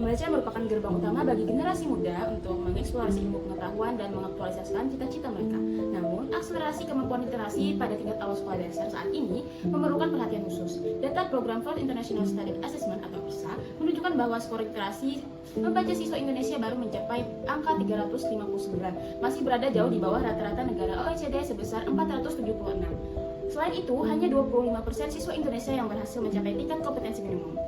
Membaca merupakan gerbang utama bagi generasi muda untuk mengeksplorasi ilmu pengetahuan dan mengaktualisasikan cita-cita mereka. Namun, akselerasi kemampuan literasi pada tingkat awal sekolah dasar saat ini memerlukan perhatian khusus. Data program First International Student Assessment atau PISA menunjukkan bahwa skor literasi membaca siswa Indonesia baru mencapai angka 359, masih berada jauh di bawah rata-rata negara OECD sebesar 476. Selain itu, hanya 25% siswa Indonesia yang berhasil mencapai tingkat kompetensi minimum.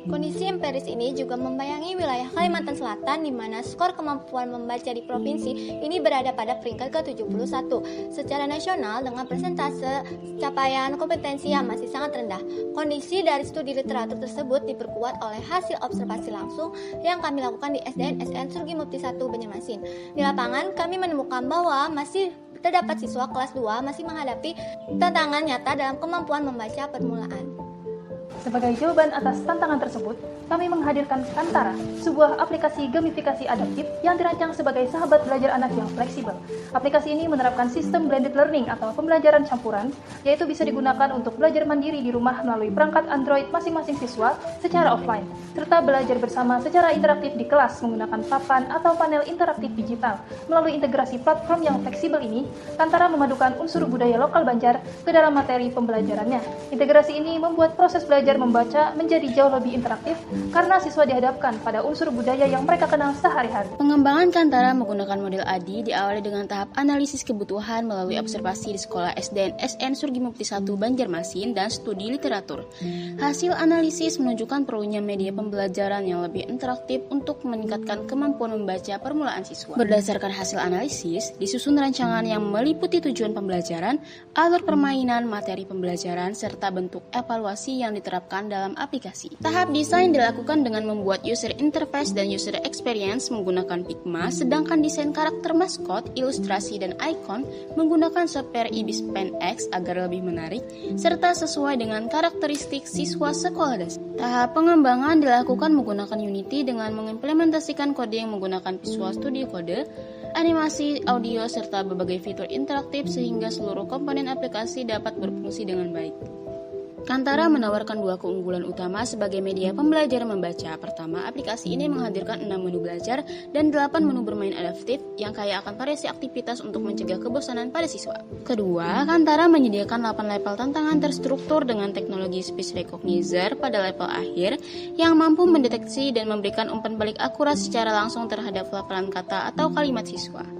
Kondisi empiris ini juga membayangi wilayah Kalimantan Selatan di mana skor kemampuan membaca di provinsi ini berada pada peringkat ke-71 secara nasional dengan persentase capaian kompetensi yang masih sangat rendah. Kondisi dari studi literatur tersebut diperkuat oleh hasil observasi langsung yang kami lakukan di SDN Surgi Mukti 1 Banjarmasin. Di lapangan kami menemukan bahwa masih terdapat siswa kelas 2 masih menghadapi tantangan nyata dalam kemampuan membaca permulaan. Sebagai jawaban atas tantangan tersebut, kami menghadirkan Kantara, sebuah aplikasi gamifikasi adaptif yang dirancang sebagai sahabat belajar anak yang fleksibel. Aplikasi ini menerapkan sistem blended learning atau pembelajaran campuran, yaitu bisa digunakan untuk belajar mandiri di rumah melalui perangkat Android masing-masing siswa secara offline, serta belajar bersama secara interaktif di kelas menggunakan papan atau panel interaktif digital. Melalui integrasi platform yang fleksibel ini, Kantara memadukan unsur budaya lokal Banjar ke dalam materi pembelajarannya. Integrasi ini membuat proses belajar membaca menjadi jauh lebih interaktif karena siswa dihadapkan pada unsur budaya yang mereka kenal sehari-hari. Pengembangan Kantara menggunakan model ADI diawali dengan tahap analisis kebutuhan melalui observasi di sekolah SDN SN Surgi Mukti 1 Banjarmasin dan studi literatur. Hasil analisis menunjukkan perlunya media pembelajaran yang lebih interaktif untuk meningkatkan kemampuan membaca permulaan siswa. Berdasarkan hasil analisis, disusun rancangan yang meliputi tujuan pembelajaran, alur permainan, materi pembelajaran, serta bentuk evaluasi yang diterapkan dalam aplikasi. Tahap desain dilakukan dengan membuat user interface dan user experience menggunakan Figma, sedangkan desain karakter maskot, ilustrasi, dan icon menggunakan software Ibis Pen X agar lebih menarik, serta sesuai dengan karakteristik siswa sekolah dasar. Tahap pengembangan dilakukan menggunakan Unity dengan mengimplementasikan kode yang menggunakan Visual Studio Code, animasi, audio, serta berbagai fitur interaktif sehingga seluruh komponen aplikasi dapat berfungsi dengan baik. Kantara menawarkan dua keunggulan utama sebagai media pembelajaran membaca. Pertama, aplikasi ini menghadirkan 6 menu belajar dan 8 menu bermain adaptif yang kaya akan variasi aktivitas untuk mencegah kebosanan pada siswa. Kedua, Kantara menyediakan 8 level tantangan terstruktur dengan teknologi speech recognizer pada level akhir yang mampu mendeteksi dan memberikan umpan balik akurat secara langsung terhadap pelafalan kata atau kalimat siswa.